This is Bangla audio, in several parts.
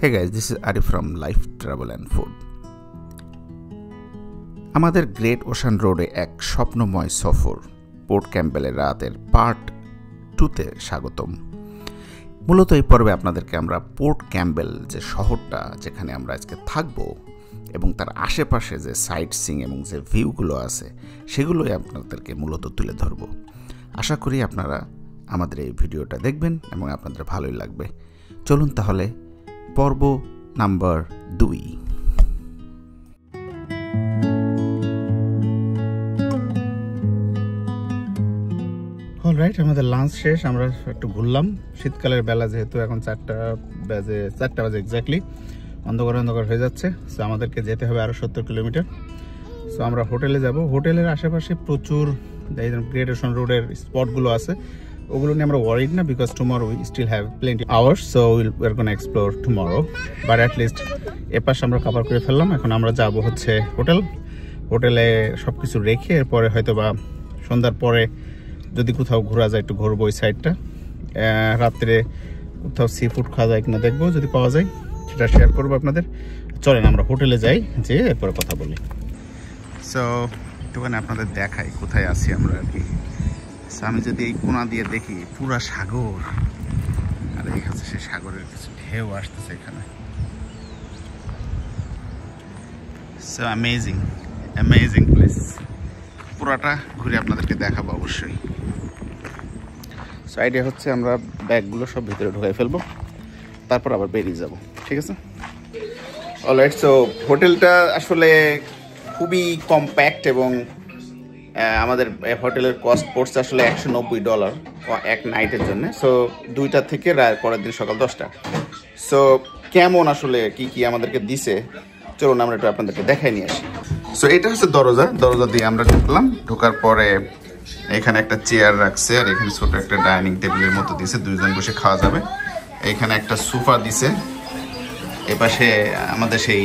Hey guys, this is Arif from Life Travel and Food. আমাদের গ্রেট ওশান রোডে এক স্বপ্নময় সফর পোর্ট ক্যাম্পবেলের রাতের পার্ট 2তে স্বাগতম। মূলত এই পর্বে আপনাদেরকে আমরা পোর্ট ক্যাম্পবেল যে শহরটা যেখানে আমরা আজকে থাকব এবং তার আশেপাশে যে সাইট সিইং এবং যে ভিউগুলো আছে সেগুলোই আপনাদেরকে মূলত তুলে ধরব। আশা করি আপনারা আমাদের এই ভিডিওটা দেখবেন এবং আপনাদের ভালোই লাগবে। চলুন তাহলে পর্ব নাম্বার 2। অলরাইট, আমাদের লাঞ্চ শেষ, আমরা একটু ঘুরলাম। শীতকালের বেলা যেহেতু এখন 4টা বাজে এক্স্যাক্টলি, অন্ধকার হয়ে যাচ্ছে। সো আমাদেরকে যেতে হবে আরও 70 কিলোমিটার। সো আমরা হোটেলে যাব। হোটেলের আশেপাশে প্রচুর গ্রেট ওশান রোডের স্পটগুলো আছে, ওগুলো নিয়ে আমরা ওয়ারিড না, because tomorrow we still have plenty hours, so we are gonna explore tomorrow, but at least এপাশে আমরা কভার করে ফেললাম। এখন আমরা যাব হচ্ছে হোটেলে সব কিছু রেখে এরপরে হয়তো বা সন্ধ্যার পরে যদি কোথাও ঘোরা যায় একটু ঘুরবো ওই সাইডটা। রাত্রে কোথাও সি ফুড খাওয়া যায় কিনা দেখবো, যদি পাওয়া যায় সেটা শেয়ার করবো আপনাদের। চলেন আমরা হোটেলে যাই, যে এরপরে কথা বলি। সো একটুখানি আপনাদের দেখাই কোথায় আছি আমরা আর কি। আমি যদি এই কোণা দিয়ে দেখি পুরা সাগর, আর এই হচ্ছে সেই সাগরের কিছু ঢেউ আসতেছে এখানে। So amazing place. পুরাটা ঘুরে আপনাদেরকে দেখাবো অবশ্যই। সো আইডিয়া হচ্ছে আমরা ব্যাগগুলো সব ভিতরে ঢুকাই ফেলবো, তারপর আবার বেরিয়ে যাব, ঠিক আছে? অলরাইট, সো হোটেলটা আসলে খুবই কম্প্যাক্ট এবং আমাদের হোটেলের কস্ট পড়ছে আসলে $190 এক নাইটের জন্য। সো 2টা থেকে পরের দিন সকাল 10টা। সো কেমন আসলে কি আমাদেরকে দিছে, চলুন আমরা একটু আপনাদেরকে দেখাই নিয়ে আসি। সো এটা হচ্ছে দরজা দিয়ে আমরা ঢুকলাম। ঢোকার পরে এখানে একটা চেয়ার রাখছে, আর এখানে ছোট একটা ডাইনিং টেবিলের মতো দিছে, 2 জন বসে খাওয়া যাবে। এখানে একটা সোফা দিছে, এই পাশে আমাদের সেই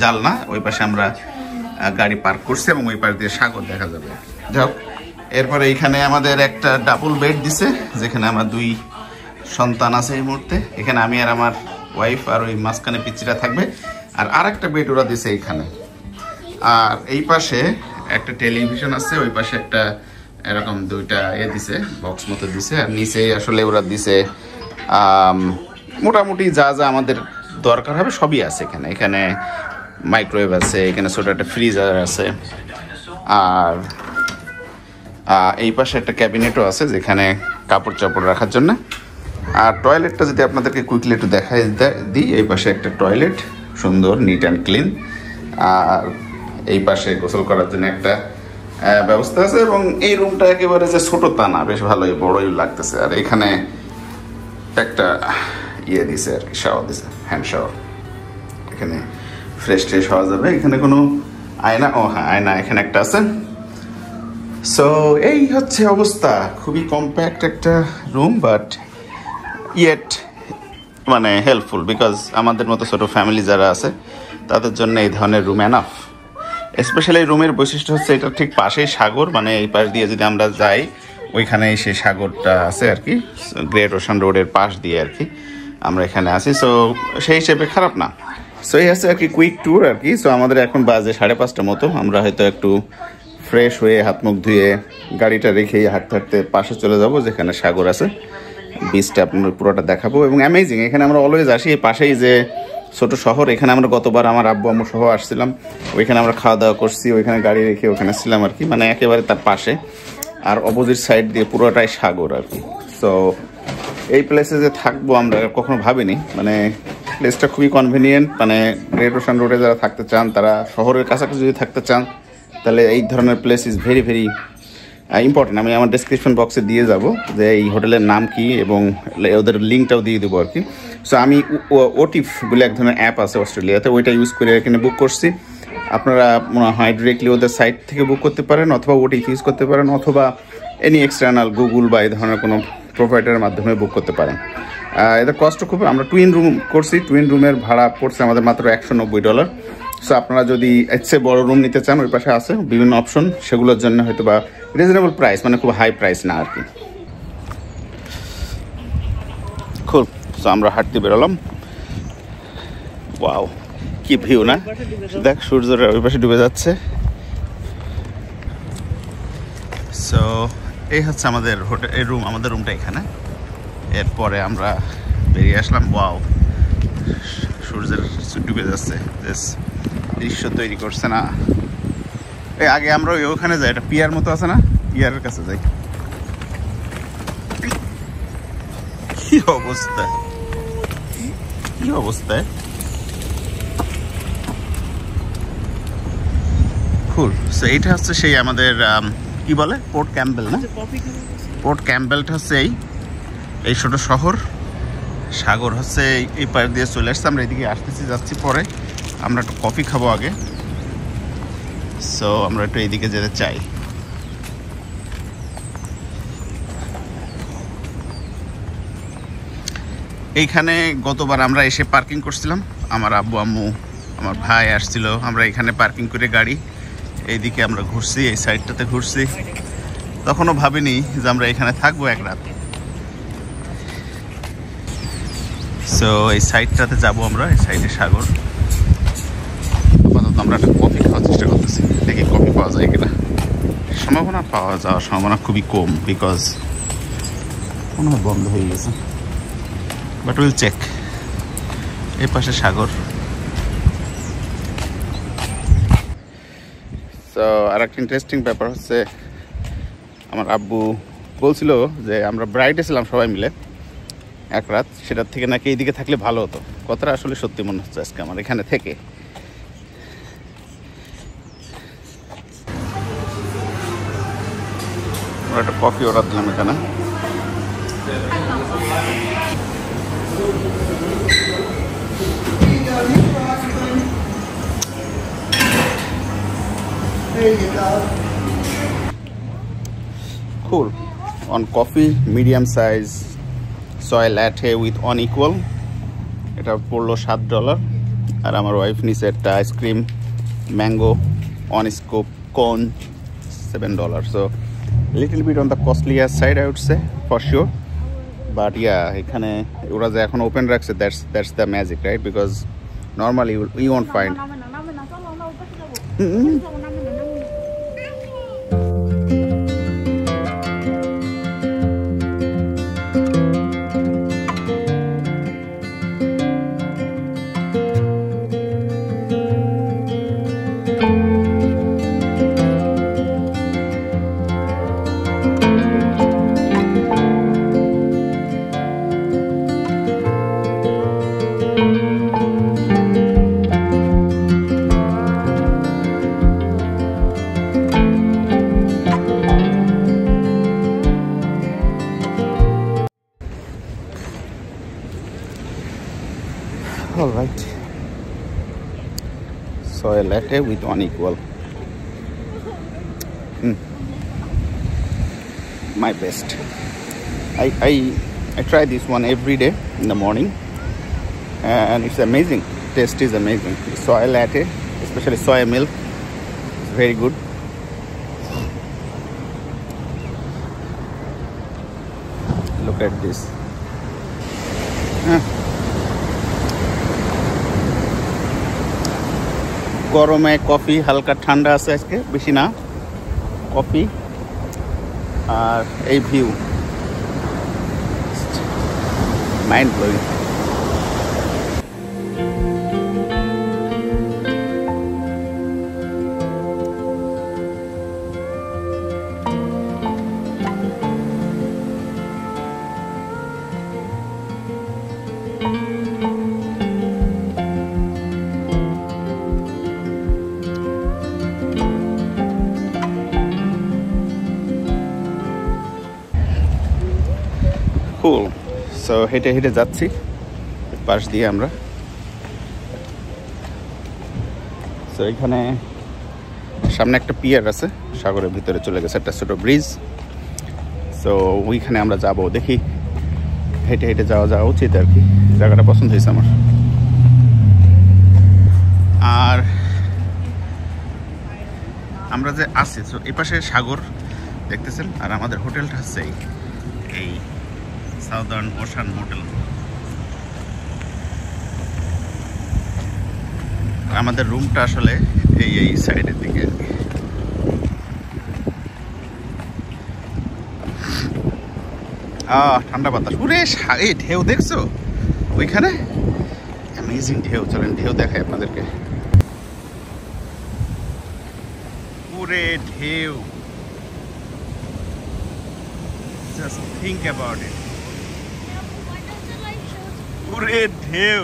জানলা, ওই পাশে আমরা গাড়ি পার্ক করছি এবং ওই পাশ দিয়ে সাগর দেখা যাবে। যাক, এরপরে এইখানে আমাদের একটা ডাবল বেড দিছে, যেখানে আমার 2 সন্তান আছে এই মুহূর্তে। এখানে আমি আর আমার ওয়াইফ আর ওই মাঝখানে পিচ্চিরা থাকবে, আর আরেকটা বেড ওরা দিছে এইখানে। আর এই পাশে একটা টেলিভিশন আছে, ওই পাশে একটা এরকম 2টা দিছে, বক্স মতো দিছে। আর নিচে আসলে ওরা দিছে মোটামুটি যা আমাদের দরকার হবে সবই আছে এখানে মাইক্রোওয়েভ আছে, এখানে ছোট একটা ফ্রিজার আছে, আর এই পাশে একটা ক্যাবিনেটও আছে যেখানে কাপড় চাপড় রাখার জন্য। আর টয়লেটটা যদি আপনাদেরকে কুইকলি একটু দেখাই দিই, এই পাশে একটা টয়লেট, সুন্দর নিট অ্যান্ড ক্লিন। আর এই পাশে গোসল করার জন্য একটা ব্যবস্থা আছে, এবং এই রুমটা একেবারে যে ছোট তা না, বেশ ভালোই বড়ই লাগতেছে। আর এখানে একটা দিছে আর কি, শাওয়ার দিছে, হ্যান্ড শাওয়ার। এখানে ফ্রেশ হওয়া যাবে। এখানে কোনো আয়না, আয়না এখানে একটা আছে। সো এই হচ্ছে অবস্থা, খুবই কম্প্যাক্ট একটা রুম, বাট ইয়েট মানে হেল্পফুল, বিকজ আমাদের মতো ছোট ফ্যামিলি যারা আছে তাদের জন্য এই ধরনের রুম এনাফ। স্পেশালি রুমের বৈশিষ্ট্য হচ্ছে এটা ঠিক পাশেই সাগর, মানে এই পাশ দিয়ে যদি আমরা যাই ওইখানেই সেই সাগরটা আছে আর কি, গ্রেট ওশান রোডের পাশ দিয়ে আর কি আমরা এখানে আছি। সো সেই হিসেবে খারাপ না। সো এই আছে আর কি কুইক ট্যুর আর কি। সো আমাদের এখন বাজে 5:30 মতো। আমরা হয়তো একটু ফ্রেশ হয়ে হাত মুখ ধুয়ে গাড়িটা রেখেই হাঁটতে পাশে চলে যাব, যেখানে সাগর আছে। বিচটা আপনার পুরোটা দেখাবো, এবং অ্যামেজিং। এখানে আমরা অলওয়েজ আসি, এই পাশেই যে ছোট শহর, এখানে আমরা গতবার আমার আব্বু আম্মু সহ আসছিলাম, ওইখানে আমরা খাওয়া দাওয়া করছি, ওইখানে গাড়ি রেখে ওখানে ছিলাম আর কি, মানে একেবারে তার পাশে। আর অপোজিট সাইড দিয়ে পুরোটাই সাগর আর কি। সো এই প্লেসে যে থাকবো আমরা কখনো ভাবিনি, মানে প্লেসটা খুবই কনভিনিয়েন্ট। মানে গ্রেট ওশান রোডে যারা থাকতে চান, তারা শহরের কাছাকাছি যদি থাকতে চান, তাহলে এই ধরনের place is very very important. আমি আমার ডেসক্রিপশন বক্সে দিয়ে যাব যে এই হোটেলের নাম কি, এবং ওদের লিঙ্কটাও দিয়ে দেবো আর কি। সো আমি ওটিফ বলে এক ধরনের অ্যাপ আছে অস্ট্রেলিয়াতে, ওইটা ইউজ করে এখানে বুক করছি। আপনারা মনে হয় ডিরেক্টলি ওদের সাইট থেকে বুক করতে পারেন, অথবা ওটিফ ইউজ করতে পারেন, অথবা এনি এক্সটার্নাল গুগল বা এই ধরনের কোনো প্রোভাইডারের মাধ্যমে বুক করতে পারেন। এদের কষ্ট খুব, আমরা টুইন রুম করছি, টুইন রুমের ভাড়া পড়ছে আমাদের মাত্র $190। সো আপনারা যদি এর চেয়ে বড় রুম নিতে চান, ওই পাশে আছে বিভিন্ন অপশন, সেগুলোর জন্য হয়তো বা রিজনেবল প্রাইস, মানে খুব হাই প্রাইস না আর কি। খুব সো আমরা হাঁটতে বেরোলাম। ওয়াও, কি ভিউ না? দেখ সূর্যটা ওই পাশে ডুবে যাচ্ছে। সো এই হচ্ছে আমাদের হোটেল, এই রুম, আমাদের রুমটা এখানে। এরপরে আমরা বেরিয়ে আসলাম। ওয়াও, সূর্যের ডুবে যাচ্ছে, দৃশ্য তৈরি করছে না? এই আগে আমরা ওখানে যাই, একটা পিয়ার মতো আছে না, পিয়ারের কাছে যাই। কি অবস্থা, কি অবস্থায় ফুল। সো এইটা হচ্ছে সেই আমাদের কি বলে, পোর্ট ক্যাম্পবেল না? পোর্ট ক্যাম্পবেলটা হচ্ছে এই ছোট শহর। সাগর হচ্ছে এই পার দিয়ে চলে আসছে। আমরা এদিকে আসতেছি, যাচ্ছি, পরে আমরা একটু কফি খাবো আগে। সো আমরা একটু এইদিকে যেতে চাই। এইখানে গতবার আমরা এসে পার্কিং করছিলাম, আমার আব্বু আম্মু আমার ভাই আসছিল, আমরা এখানে পার্কিং করে গাড়ি এইদিকে আমরা ঘুরছি, এই সাইডটাতে ঘুরছি। তখনও ভাবিনি যে আমরা এখানে থাকবো এক রাত। সো এই সাইডটাতে যাবো আমরা, এই সাইডে সাগর। আপাতত আমরা একটা কফি খাওয়ার চেষ্টা করতেছি, দেখি কফি পাওয়া যায় কিনা। যাওয়ার সম্ভাবনা খুবই কম, বিকজ মনে হয় বন্ধ হয়ে গেছে, বাট উইল চেক। এই পাশে সাগর। তো আর একটা ইন্টারেস্টিং ব্যাপার হচ্ছে, আমার আব্বু বলছিল যে আমরা ব্রাইডে ছিলাম সবাই মিলে এক রাত, সেটার থেকে নাকি এইদিকে থাকলে ভালো হতো। কথাটা আসলে সত্যি মনে হচ্ছে আজকে আমার এখানে থেকে। আমরা একটা কফি অর্ডার দিলাম এখানে। Cool. On coffee, medium size soy latte with unequal. এটা পড়লো $7। আর আমার ওয়াইফ নিচে একটা আইসক্রিম ম্যাঙ্গো অন স্কুপ কোন $7. So little bit on the costlier side I would say for sure. But yeah, এখানে ওরা যে এখন ওপেন রাখছে, that's the magic, right? Because normally you won't find. All right, soy latte with unequal. My best. I try this one every day in the morning, and it's amazing. Taste is amazing. Soy latte, especially soy milk, it's very good. Look at this. গরমে কফি হালকা ঠান্ডা আছে আজকে, বেশি না কফি। আর এই ভিউ মাইন্ড ব্লোয়িং। কুল। সো হেঁটে হেঁটে যাচ্ছি পাশ দিয়ে আমরা। সো এখানে সামনে একটা পিয়ার আছে, সাগরের ভিতরে চলে গেছে একটা ছোট ব্রিজ। সো ওইখানে আমরা যাব, দেখি হেঁটে হেঁটে যাওয়া উচিত আর কি। জায়গাটা পছন্দ হয়েছে আমার। আর আমরা যে আছি, সো এই পাশে সাগর দেখতেছেন, আর আমাদের হোটেলটা হচ্ছে এই সাউদার্ন ওশান হোটেল। আমাদের রুমটা আসলে এই সাইডের দিকে। ঠান্ডা বাতাস। পুরে এই ঢেউ দেখছো ওইখানে? অ্যামেজিং ঢেউ। চলেন ঢেউ দেখাই আপনাদেরকে। পুরে ঢেউ, জাস্ট থিঙ্ক অ্যাবাউট ইট। পুরে ঢেউ।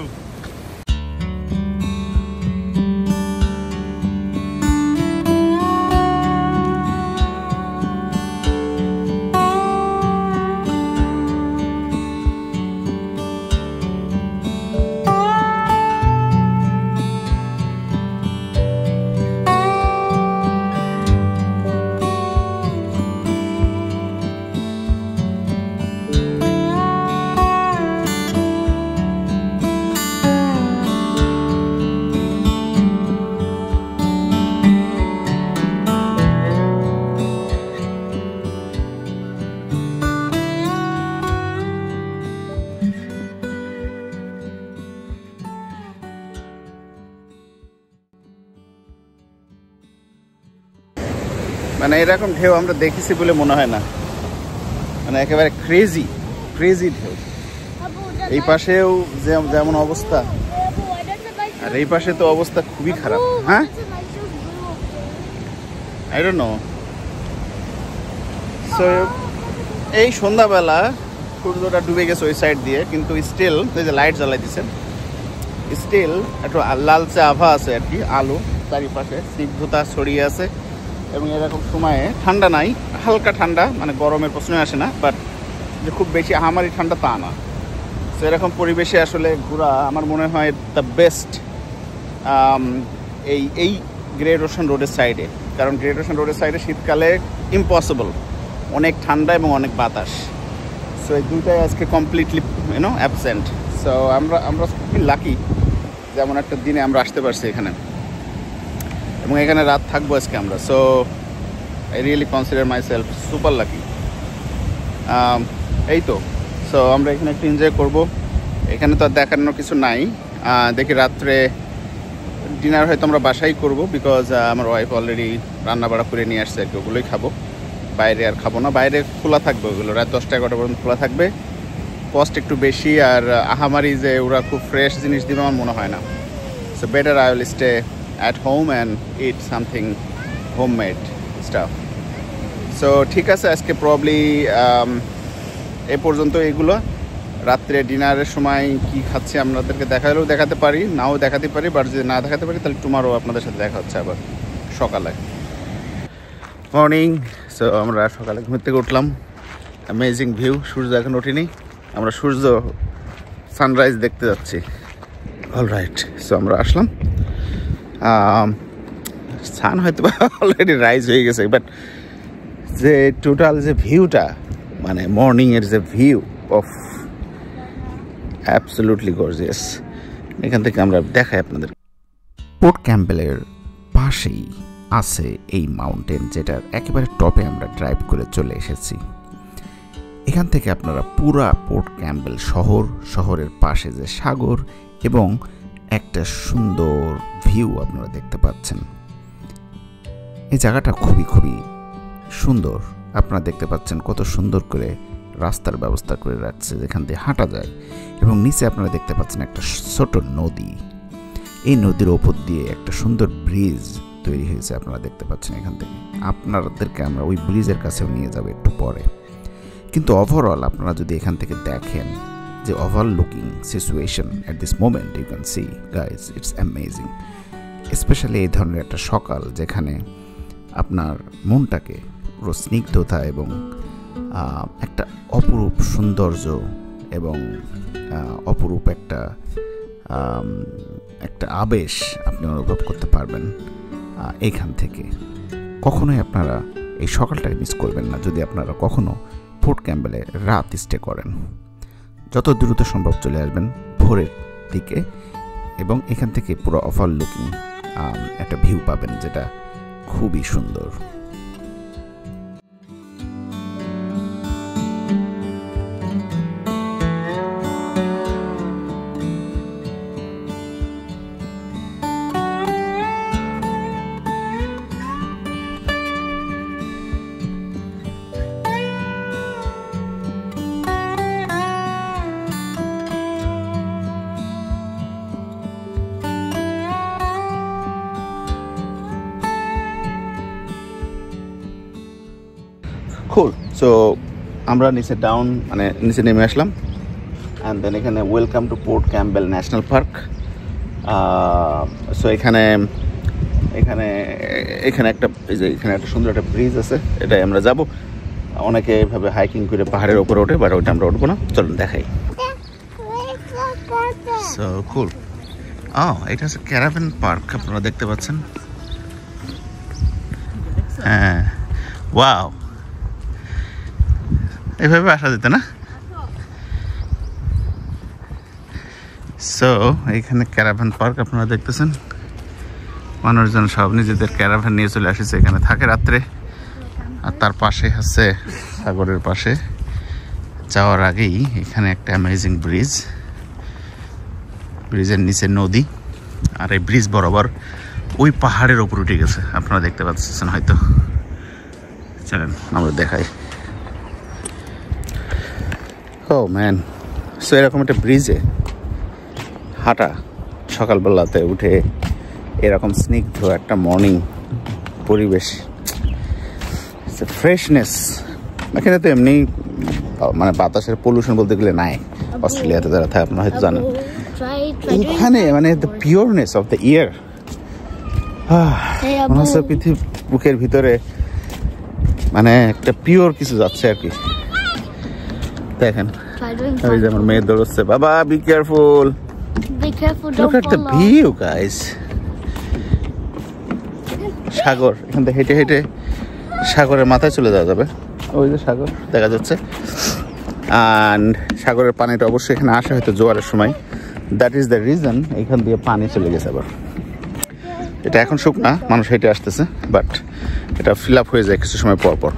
মানে এরকম ঢেউ আমরা দেখেছি বলে মনে হয় না, মানে একেবারে ক্রেজি ক্রেজি ঢেউ। এই পাশেও যেমন অবস্থা, আর এই পাশে তো অবস্থা খুবই খারাপ। হ্যাঁ, আই ডোন্ট নো। সো এই সন্ধ্যাবেলা সূর্যটা ডুবে গেছে ওই সাইড দিয়ে, কিন্তু স্টিল এই যে লাইট জ্বালাই দিচ্ছেন, স্টিল একটু লালচে আভা আছে আর কি, আলো চারিপাশে, স্নিগ্ধতা ছড়িয়ে আছে। এবং এরকম সময়ে ঠান্ডা নাই, হালকা ঠান্ডা, মানে গরমের প্রশ্নই আসে না, বাট যে খুব বেশি আহামারি ঠান্ডা তা না। সো এরকম পরিবেশে আসলে ঘোরা আমার মনে হয় দ্য বেস্ট এই গ্রেট ওশান রোডের সাইডে। কারণ গ্রেট ওশান রোডের সাইডে শীতকালে ইম্পসিবল, অনেক ঠান্ডা এবং অনেক বাতাস। সো এই দুইটাই আজকে কমপ্লিটলি অ্যাবসেন্ট। সো আমরা খুবই লাকি যেমন একটা দিনে আমরা আসতে পারছি এখানে, এবং এখানে রাত থাকবো আজকে আমরা। So I really consider my self super lucky. এই তো, সো আমরা এখানে একটু এনজয় করবো। এখানে তো আর দেখানোর কিছু নাই। দেখি রাত্রে ডিনার হয়তো আমরা বাসাই করব, বিকজ আমার ওয়াইফ অলরেডি রান্না বাড়া করে নিয়ে আসছে আর কি, ওগুলোই খাবো। বাইরে আর খাবো না, বাইরে খোলা থাকবে ওগুলো, রাত 10টা-11টা পর্যন্ত খোলা থাকবে। কস্ট একটু বেশি, আর আহামারি যে ওরা খুব ফ্রেশ জিনিস দিবে আমার মনে হয় না। So better I will stay at home and eat something homemade stuff. So ঠিক আছে, আজকে প্রবলি এ পর্যন্ত এগুলো। রাত্রে ডিনারের সময় কি খাচ্ছি আপনাদেরকে দেখালেও দেখাতে পারি, নাও দেখাতে পারি, বাট যদি না দেখাতে পারি তাহলে টুমারো আপনাদের সাথে দেখা হচ্ছে আবার সকালে। মর্নিং। সো আমরা সকালে ঘুম থেকে উঠলাম, অ্যামেজিং ভিউ। সূর্য এখন ওঠেনি, আমরা সূর্য সানরাইজ দেখতে যাচ্ছি। অলরাইট, সো আমরা আসলাম। সান হয়তো অলরেডি রাইজ হয়ে গেছে, বাট যে টোটাল যে ভিউটা, মানে মর্নিংয়ের যে ভিউ অফ অ্যাবসলিউটলি গর্জিয়াস। এখান থেকে আমরা দেখাই আপনাদের। পোর্ট ক্যাম্পবেলের পাশেই আছে এই মাউন্টেন, যেটার একেবারে টপে আমরা ড্রাইভ করে চলে এসেছি। এখান থেকে আপনারা পুরা পোর্ট ক্যাম্পবেল শহরের পাশে যে সাগর এবং একটা সুন্দর ভিউ আপনারা দেখতে পাচ্ছেন। এই জায়গাটা খুবই খুবই সুন্দর। আপনারা দেখতে পাচ্ছেন কত সুন্দর করে রাস্তার ব্যবস্থা করে রাখছে যেখান দিয়ে হাঁটা যায়, এবং নিচে আপনারা দেখতে পাচ্ছেন একটা ছোট নদী। এই নদীর ওপর দিয়ে একটা সুন্দর ব্রিজ তৈরি হয়েছে, আপনারা দেখতে পাচ্ছেন এখান থেকে। আপনাদেরকে আমরা ওই ব্রিজের কাছেও নিয়ে যাব একটু পরে। কিন্তু ওভারঅল আপনারা যদি এখান থেকে দেখেন যে overlooking situation at this moment, you can see guys, it's amazing. Specially এই ধরনের একটা সকাল যেখানে আপনার মনটাকে পুরো স্নিগ্ধতা এবং একটা অপরূপ সৌন্দর্য এবং অপরূপ একটা আবেশ আপনি অনুভব করতে পারবেন এইখান থেকে। কখনোই আপনারা এই সকালটাকে মিস করবেন না যদি আপনারা কখনো পোর্ট ক্যাম্পবেলে রাত স্টে করেন। যত দ্রুত সম্ভব চলে আসবেন ভোরের দিকে, এবং এখান থেকে পুরো ওভারলুকিং একটা ভিউ পাবেন যেটা খুবই সুন্দর। কুল। সো আমরা নিচে ডাউন মানে নিচে নেমে আসলাম, অ্যান্ড দেন এখানে welcome to port Campbell national park. So এখানে এখানে এখানে একটা এই যে এখানে একটা সুন্দর একটা ব্রিজ আছে, এটাই আমরা যাব। অনেকে এভাবে হাইকিং করে পাহাড়ের উপরে ওঠে, বাট ওইটা আমরা উঠবো না। চলুন দেখাই। সো কুল। এটা হচ্ছে ক্যারাভেন পার্ক, আপনারা দেখতে পাচ্ছেন। হ্যাঁ, ওয়াও, এভাবে আসা যেত না। সো এইখানে ক্যারাভেন পার্ক আপনারা দেখতেছেন। মানুষজন সব নিজেদের ক্যারাভ্যান নিয়ে চলে আসছে, এখানে থাকে রাত্রে। আর তার পাশে হচ্ছে সাগরের পাশে যাওয়ার আগেই এখানে একটা অ্যামেজিং ব্রিজ, ব্রিজের নিচে নদী, আর এই ব্রিজ বরাবর ওই পাহাড়ের ওপর উঠে গেছে, আপনারা দেখতে পাচ্ছেন হয়তো। চলেন আমরা দেখাই। ও ম্যান, সো এরকম একটা ব্রিজে হাঁটা সকালবেলাতে উঠে, এরকম স্নিগ্ধ একটা মর্নিং পরিবেশ, ফ্রেশনেস। এখানে তো এমনি মানে বাতাসের পলিউশন বলতে গেলে নাই, অস্ট্রেলিয়াতে যারা থাকে আপনারা হয়তো জানেন। এখানে মানে দ্য পিওরনেস অফ দ্য ইয়ার, মনে হচ্ছে পৃথিবীর বুকের ভিতরে মানে একটা পিওর কিছু যাচ্ছে আর কি। দেখেন ওই যে আমার মেয়ে দৌড়চ্ছে, বাবা be careful, look at the view guys। সাগর, এখান থেকে হেঁটে হেঁটে সাগরের মাথায় চলে যাওয়া যাবে, ওই যে সাগর দেখা যাচ্ছে। অ্যান্ড সাগরের পানিটা অবশ্যই এখানে আসে হয়তো জোয়ারের সময়, দ্যাট ইজ দ্য রিজন এখান দিয়ে পানি চলে গেছে। আবার এটা এখন শুকনা, মানুষ হেঁটে আসতেছে, বাট এটা ফিল আপ হয়ে যায় কিছু সময় পর পর।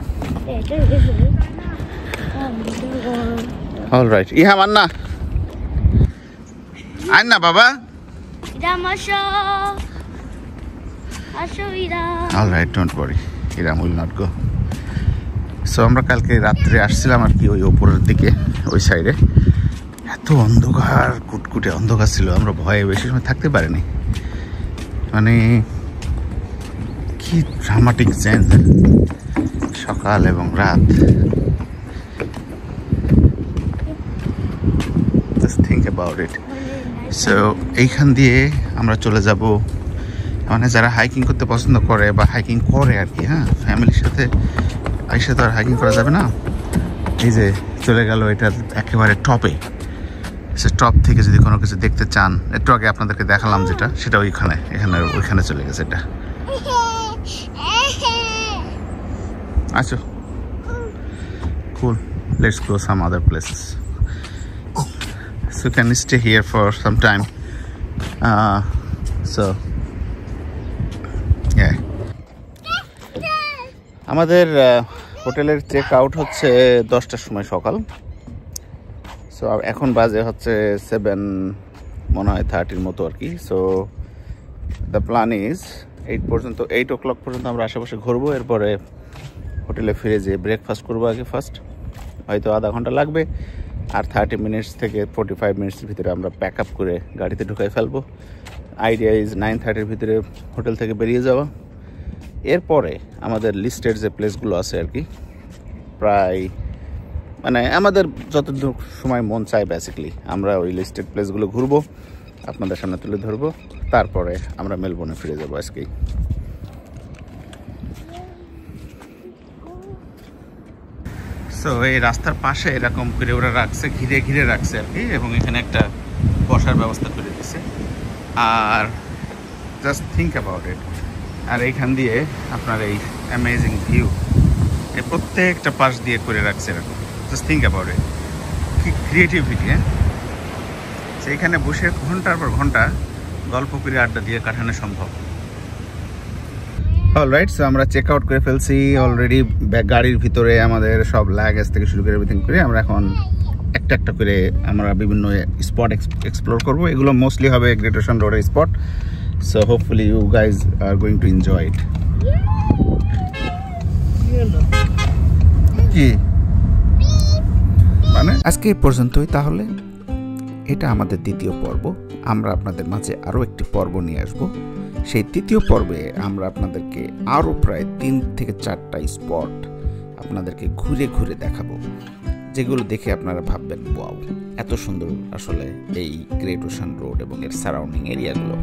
অলরাইট, ইহা মান্না আয় না বাবা। Alright, don't worry, Iram will not go. So আমরা কালকে রাত্রে আসছিলাম আর কি ওই ওপরের দিকে, ওই সাইডে এত অন্ধকার, কুটকুটে অন্ধকার ছিল, আমরা ভয়ে বেশি সময় থাকতে পারিনি। মানে কি ড্রামাটিক চেঞ্জ সকাল এবং রাত। Just think about it. So এইখান দিয়ে আমরা চলে যাব, মানে যারা হাইকিং করতে পছন্দ করে বা হাইকিং করে আর কি। হ্যাঁ, ফ্যামিলির সাথে আইসা তো আর হাইকিং করা যাবে না। এই যে চলে গেল এটা একেবারে টপে, সে টপ থেকে যদি কোনো কিছু দেখতে চান, একটু আগে আপনাদেরকে দেখালাম যেটা, সেটা ওইখানে, এখানে ওইখানে চলে গেছে এটা। আচ্ছা, cool, let's go some other places. So can we stay here for some time? So yeah. আমাদের হোটেলের চেক আউট হচ্ছে 10টার সময় সকাল। সো এখন বাজে হচ্ছে 7 মনে হয় 30 মতো আর কি। So the plan is 8 o'clock পর্যন্ত আমরা আশেপাশে ঘুরবো, এরপরে হোটেলে ফিরে যেয়ে ব্রেকফাস্ট করবো আগে ফার্স্ট, হয়তো আধা ঘন্টা লাগবে। আর 30 মিনিটস থেকে 45 মিনিটসের ভিতরে আমরা প্যাক আপ করে গাড়িতে ঢুকাই ফেলবো। আইডিয়া ইজ 9:30-র ভিতরে হোটেল থেকে বেরিয়ে যাওয়া। এরপরে আমাদের লিস্টেড যে প্লেসগুলো আছে আর কি, প্রায় মানে আমাদের যতটুকু সময় মন চায় বেসিক্যালি আমরা ওই লিস্টেড প্লেসগুলো ঘুরবো, আপনাদের সামনে তুলে ধরবো। তারপরে আমরা মেলবোর্নে ফিরে যাবো আজকেই। সো এই রাস্তার পাশে এরকম করে ওরা রাখছে, ঘিরে ঘিরে রাখছে আর কি, এবং এখানে একটা বসার ব্যবস্থা করে দিচ্ছে। আর জাস্ট থিঙ্ক অ্যাবাউট ইট, আর এইখান দিয়ে আপনার এই অ্যামেজিং ভিউ, এই প্রত্যেকটা পাশ দিয়ে করে রাখছে এরকম। জাস্ট থিঙ্ক অ্যাবাউট ইট, কি ক্রিয়েটিভিটি। হ্যাঁ, সেইখানে বসে ঘন্টার পর ঘন্টা গল্প করে আড্ডা দিয়ে কাটানো সম্ভব। অলরাইট, সো আমরা চেক আউট করে ফেলছি অলরেডি। গাড়ির ভিতরে আমাদের সব লাগেজ থেকে শুরু করে এভরিথিং করে আমরা এখন একটা একটা করে আমরা বিভিন্ন স্পট এক্সপ্লোর করবো। এগুলো মোস্টলি হবে গ্রেট ওশান রোডের spot. So hopefully you guys are going to enjoy it. কি মানে আজকে এই পর্যন্তই। তাহলে এটা আমাদের দ্বিতীয় পর্ব। আমরা আপনাদের মাঝে আরও একটি পর্ব নিয়ে আসব। সেই তৃতীয় পর্বে আমরা আপনাদেরকে আরও প্রায় 3 থেকে 4টা স্পট আপনাদেরকে ঘুরে ঘুরে দেখাবো, যেগুলো দেখে আপনারা ভাববেন ওয়াও, এত সুন্দর আসলে এই গ্রেট ওশান রোড এবং এর সারাউন্ডিং এরিয়াগুলো।